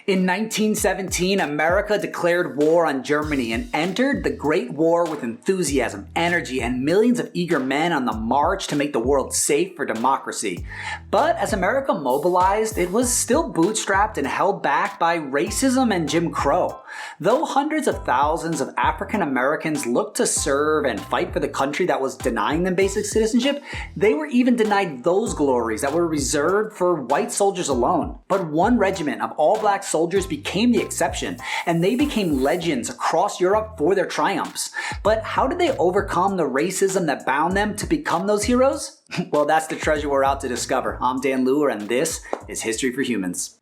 In 1917, America declared war on Germany and entered the Great War with enthusiasm, energy, and millions of eager men on the march to make the world safe for democracy. But as America mobilized, it was still bootstrapped and held back by racism and Jim Crow. Though hundreds of thousands of African Americans looked to serve and fight for the country that was denying them basic citizenship, they were even denied those glories that were reserved for white soldiers alone. But one regiment of all-black soldiers became the exception, and they became legends across Europe for their triumphs. But how did they overcome the racism that bound them to become those heroes? Well, that's the treasure we're out to discover. I'm Dan Luer, and this is History for Humans.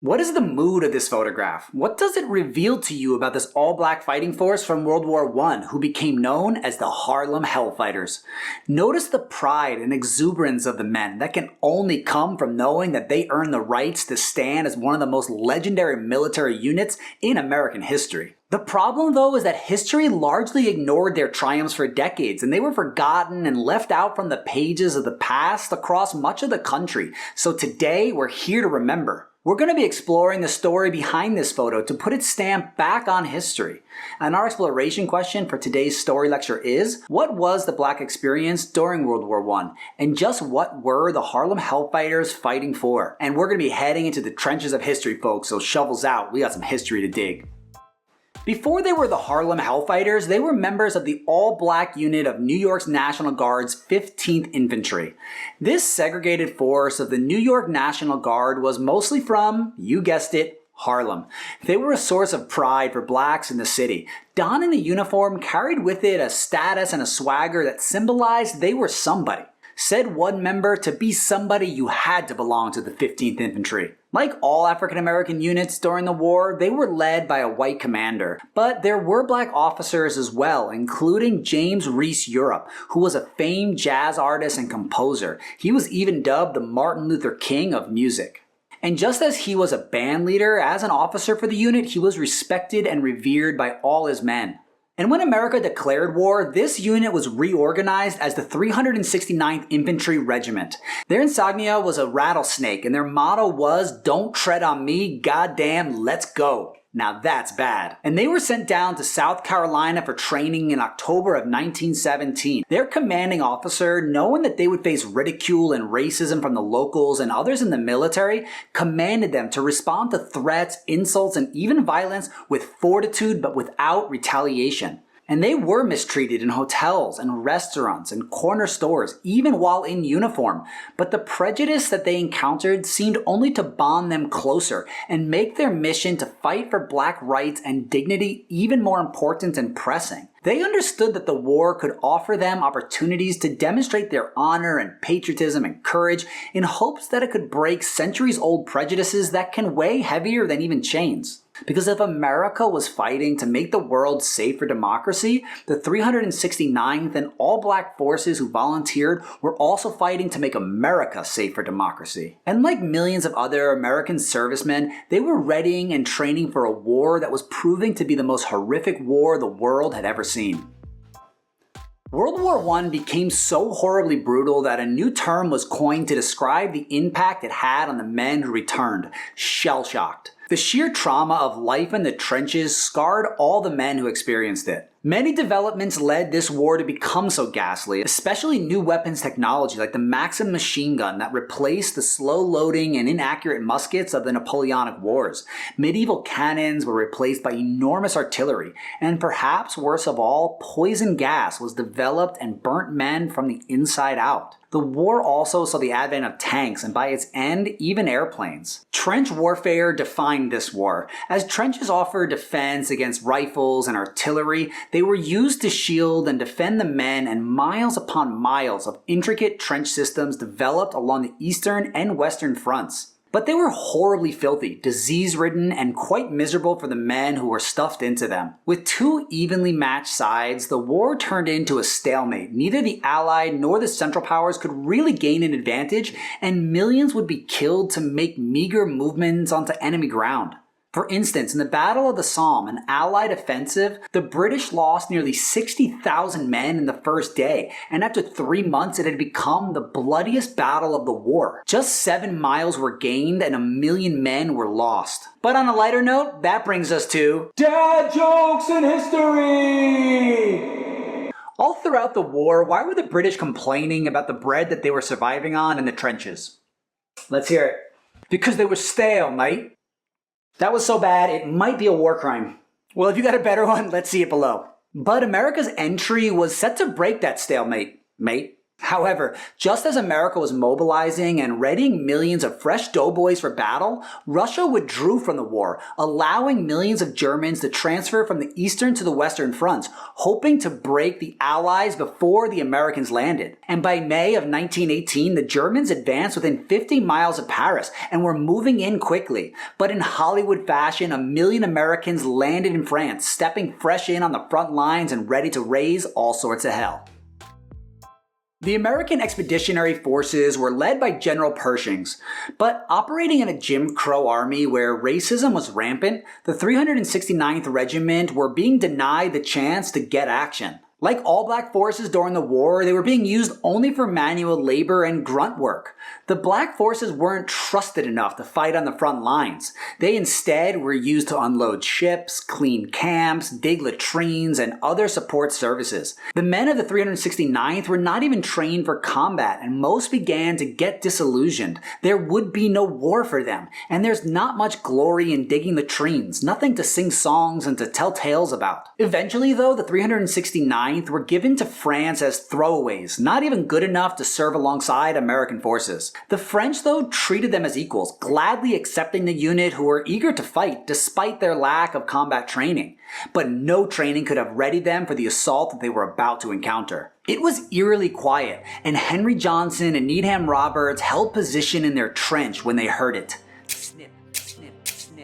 What is the mood of this photograph? What does it reveal to you about this all-black fighting force from World War I, who became known as the Harlem Hellfighters? Notice the pride and exuberance of the men that can only come from knowing that they earned the rights to stand as one of the most legendary military units in American history. The problem, though, is that history largely ignored their triumphs for decades, and they were forgotten and left out from the pages of the past across much of the country. So today, we're here to remember. We're going to be exploring the story behind this photo to put its stamp back on history. And our exploration question for today's story lecture is, what was the Black experience during World War I? And just what were the Harlem Hellfighters fighting for? And we're going to be heading into the trenches of history, folks, so shovels out, we got some history to dig. Before they were the Harlem Hellfighters, they were members of the all-black unit of New York's National Guard's 15th Infantry. This segregated force of the New York National Guard was mostly from, you guessed it, Harlem. They were a source of pride for blacks in the city. Donning the uniform carried with it a status and a swagger that symbolized they were somebody. Said one member, to be somebody you had to belong to the 15th Infantry. Like all African American units during the war, they were led by a white commander. But there were black officers as well, including James Reese Europe, who was a famed jazz artist and composer. He was even dubbed the Martin Luther King of music. And just as he was a band leader, as an officer for the unit, he was respected and revered by all his men. And when America declared war, this unit was reorganized as the 369th Infantry Regiment. Their insignia was a rattlesnake, and their motto was, "Don't tread on me, goddamn, let's go." Now that's bad. And they were sent down to South Carolina for training in October of 1917. Their commanding officer, knowing that they would face ridicule and racism from the locals and others in the military, commanded them to respond to threats, insults, and even violence with fortitude but without retaliation. And they were mistreated in hotels and restaurants and corner stores, even while in uniform. But the prejudice that they encountered seemed only to bond them closer and make their mission to fight for black rights and dignity even more important and pressing. They understood that the war could offer them opportunities to demonstrate their honor and patriotism and courage in hopes that it could break centuries-old prejudices that can weigh heavier than even chains. Because if America was fighting to make the world safe for democracy, the 369th and all black forces who volunteered were also fighting to make America safe for democracy. And like millions of other American servicemen, they were readying and training for a war that was proving to be the most horrific war the world had ever seen. World War I became so horribly brutal that a new term was coined to describe the impact it had on the men who returned: shell-shocked. The sheer trauma of life in the trenches scarred all the men who experienced it. Many developments led this war to become so ghastly, especially new weapons technology like the Maxim machine gun that replaced the slow-loading and inaccurate muskets of the Napoleonic Wars. Medieval cannons were replaced by enormous artillery, and perhaps worst of all, poison gas was developed and burnt men from the inside out. The war also saw the advent of tanks and by its end, even airplanes. Trench warfare defined this war. As trenches offered defense against rifles and artillery, they were used to shield and defend the men, and miles upon miles of intricate trench systems developed along the eastern and western fronts. But they were horribly filthy, disease-ridden, and quite miserable for the men who were stuffed into them. With two evenly matched sides, the war turned into a stalemate. Neither the Allied nor the Central Powers could really gain an advantage, and millions would be killed to make meager movements onto enemy ground. For instance, in the Battle of the Somme, an Allied offensive, the British lost nearly 60,000 men in the first day, and after 3 months it had become the bloodiest battle of the war. Just 7 miles were gained and 1 million men were lost. But on a lighter note, that brings us to Dad Jokes in History! All throughout the war, why were the British complaining about the bread that they were surviving on in the trenches? Let's hear it. Because they were stale, mate. That was so bad, it might be a war crime. Well, if you got a better one, let's see it below. But America's entry was set to break that stalemate, mate. However, just as America was mobilizing and readying millions of fresh doughboys for battle, Russia withdrew from the war, allowing millions of Germans to transfer from the eastern to the western fronts, hoping to break the Allies before the Americans landed. And by May of 1918, the Germans advanced within 50 miles of Paris and were moving in quickly. But in Hollywood fashion, 1 million Americans landed in France, stepping fresh in on the front lines and ready to raise all sorts of hell. The American Expeditionary Forces were led by General Pershing, but operating in a Jim Crow army where racism was rampant, the 369th Regiment were being denied the chance to get action. Like all black forces during the war, they were being used only for manual labor and grunt work. The black forces weren't trusted enough to fight on the front lines. They instead were used to unload ships, clean camps, dig latrines, and other support services. The men of the 369th were not even trained for combat, and most began to get disillusioned. There would be no war for them, and there's not much glory in digging latrines, nothing to sing songs and to tell tales about. Eventually, though, the 369th were given to France as throwaways, not even good enough to serve alongside American forces. The French, though, treated them as equals, gladly accepting the unit who were eager to fight despite their lack of combat training. But no training could have readied them for the assault that they were about to encounter. It was eerily quiet, and Henry Johnson and Needham Roberts held position in their trench when they heard it.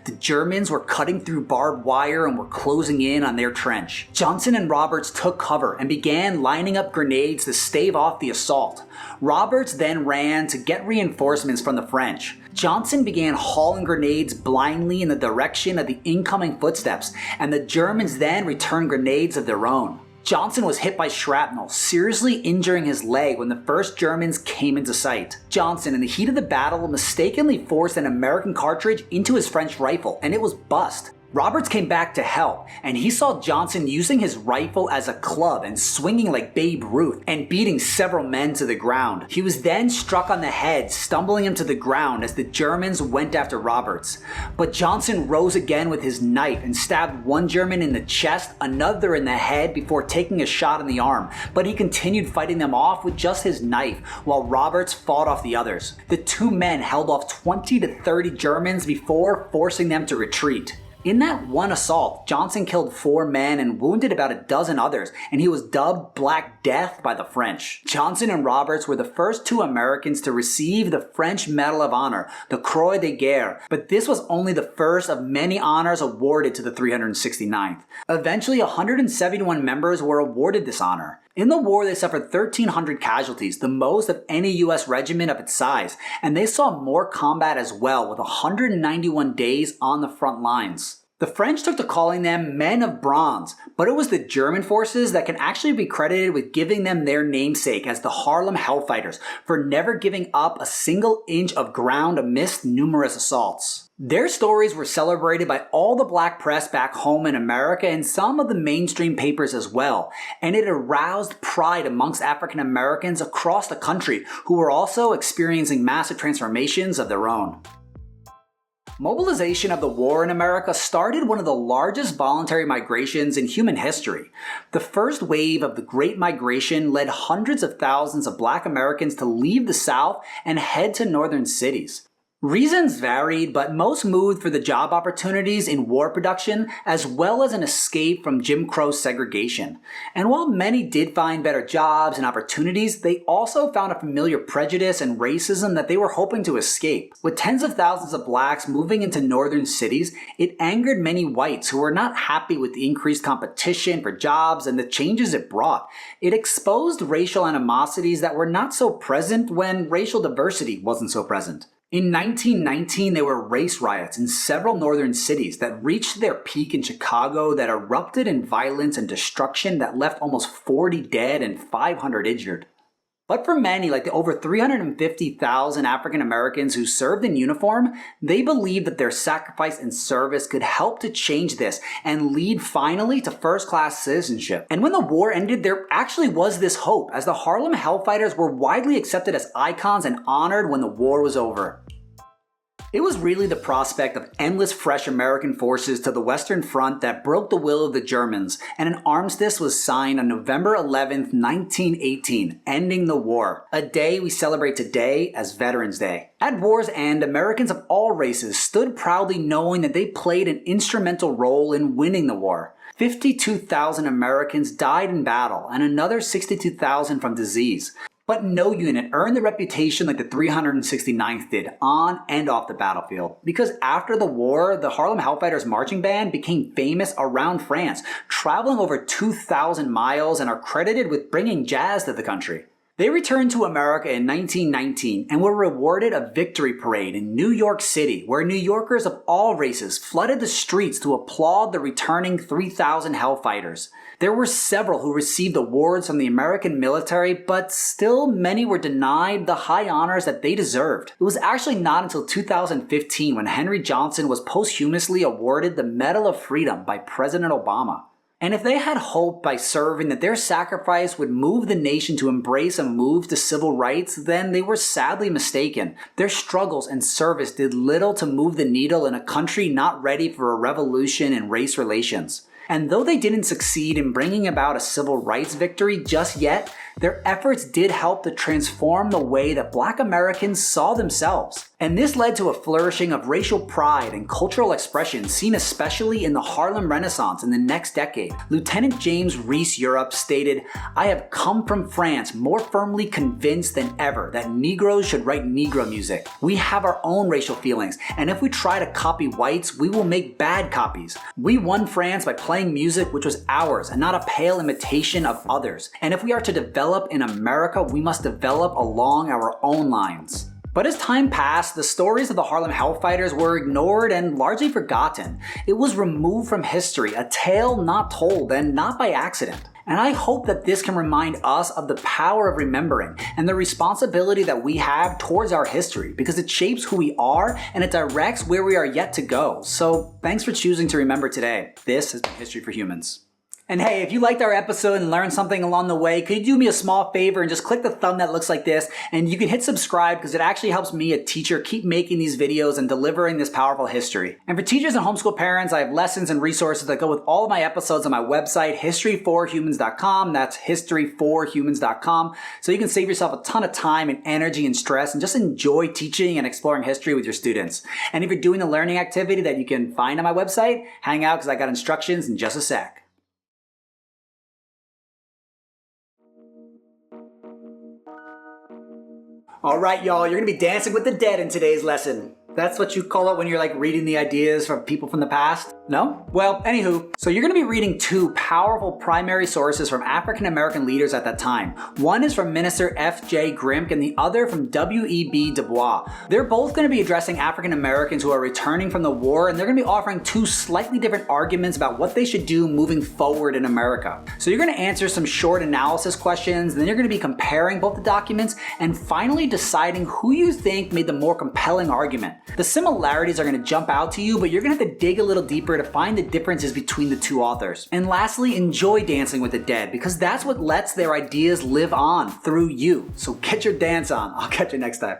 The Germans were cutting through barbed wire and were closing in on their trench. Johnson and Roberts took cover and began lining up grenades to stave off the assault. Roberts then ran to get reinforcements from the French. Johnson began hauling grenades blindly in the direction of the incoming footsteps, and the Germans then returned grenades of their own. Johnson was hit by shrapnel, seriously injuring his leg when the first Germans came into sight. Johnson, in the heat of the battle, mistakenly forced an American cartridge into his French rifle, and it was bust. Roberts came back to help, and he saw Johnson using his rifle as a club and swinging like Babe Ruth and beating several men to the ground. He was then struck on the head, stumbling him to the ground as the Germans went after Roberts. But Johnson rose again with his knife and stabbed one German in the chest, another in the head before taking a shot in the arm, but he continued fighting them off with just his knife while Roberts fought off the others. The two men held off 20 to 30 Germans before forcing them to retreat. In that one assault, Johnson killed 4 men and wounded about a dozen others, and he was dubbed Black Death by the French. Johnson and Roberts were the first 2 Americans to receive the French Medal of Honor, the Croix de Guerre, but this was only the first of many honors awarded to the 369th. Eventually, 171 members were awarded this honor. In the war, they suffered 1,300 casualties, the most of any U.S. regiment of its size, and they saw more combat as well, with 191 days on the front lines. The French took to calling them Men of Bronze, but it was the German forces that can actually be credited with giving them their namesake as the Harlem Hellfighters for never giving up a single inch of ground amidst numerous assaults. Their stories were celebrated by all the black press back home in America and some of the mainstream papers as well, and it aroused pride amongst African Americans across the country who were also experiencing massive transformations of their own. Mobilization of the war in America started one of the largest voluntary migrations in human history. The first wave of the Great Migration led hundreds of thousands of black Americans to leave the South and head to northern cities. Reasons varied, but most moved for the job opportunities in war production as well as an escape from Jim Crow segregation. And while many did find better jobs and opportunities, they also found a familiar prejudice and racism that they were hoping to escape. With tens of thousands of blacks moving into northern cities, it angered many whites who were not happy with the increased competition for jobs and the changes it brought. It exposed racial animosities that were not so present when racial diversity wasn't so present. In 1919, there were race riots in several northern cities that reached their peak in Chicago that erupted in violence and destruction that left almost 40 dead and 500 injured. But for many, like the over 350,000 African Americans who served in uniform, they believed that their sacrifice and service could help to change this and lead finally to first-class citizenship. And when the war ended, there actually was this hope, as the Harlem Hellfighters were widely accepted as icons and honored when the war was over. It was really the prospect of endless fresh American forces to the Western Front that broke the will of the Germans, and an armistice was signed on November 11, 1918, ending the war, a day we celebrate today as Veterans Day. At war's end, Americans of all races stood proudly knowing that they played an instrumental role in winning the war. 52,000 Americans died in battle, and another 62,000 from disease. But no unit earned the reputation like the 369th did on and off the battlefield. Because after the war, the Harlem Hellfighters marching band became famous around France, traveling over 2,000 miles and are credited with bringing jazz to the country. They returned to America in 1919 and were rewarded a victory parade in New York City, where New Yorkers of all races flooded the streets to applaud the returning 3,000 Hellfighters. There were several who received awards from the American military, but still many were denied the high honors that they deserved. It was actually not until 2015 when Henry Johnson was posthumously awarded the Medal of Freedom by President Obama. And if they had hoped by serving that their sacrifice would move the nation to embrace a move to civil rights, then they were sadly mistaken. Their struggles and service did little to move the needle in a country not ready for a revolution in race relations. And though they didn't succeed in bringing about a civil rights victory just yet, their efforts did help to transform the way that Black Americans saw themselves. And this led to a flourishing of racial pride and cultural expression seen especially in the Harlem Renaissance in the next decade. Lieutenant James Reese Europe stated, "I have come from France more firmly convinced than ever that Negroes should write Negro music. We have our own racial feelings, and if we try to copy whites, we will make bad copies. We won France by playing music which was ours and not a pale imitation of others. And if we are to develop in America, we must develop along our own lines." But as time passed, the stories of the Harlem Hellfighters were ignored and largely forgotten. It was removed from history, a tale not told, and not by accident. And I hope that this can remind us of the power of remembering and the responsibility that we have towards our history, because it shapes who we are and it directs where we are yet to go. So thanks for choosing to remember today. This has been History for Humans. And hey, if you liked our episode and learned something along the way, could you do me a small favor and just click the thumb that looks like this, and you can hit subscribe because it actually helps me, a teacher, keep making these videos and delivering this powerful history. And for teachers and homeschool parents, I have lessons and resources that go with all of my episodes on my website, historyforhumans.com. That's historyforhumans.com. So you can save yourself a ton of time and energy and stress and just enjoy teaching and exploring history with your students. And if you're doing a learning activity that you can find on my website, hang out because I got instructions in just a sec. Alright y'all, you're gonna be dancing with the dead in today's lesson. That's what you call it when you're like reading the ideas from people from the past? No? Well, anywho, so you're gonna be reading two powerful primary sources from African American leaders at that time. One is from Minister F.J. Grimke and the other from W.E.B. DuBois. They're both gonna be addressing African Americans who are returning from the war, and they're gonna be offering two slightly different arguments about what they should do moving forward in America. So you're gonna answer some short analysis questions, and then you're gonna be comparing both the documents and finally deciding who you think made the more compelling argument. The similarities are going to jump out to you, but you're going to have to dig a little deeper to find the differences between the two authors. And lastly, enjoy dancing with the dead, because that's what lets their ideas live on through you. So get your dance on. I'll catch you next time.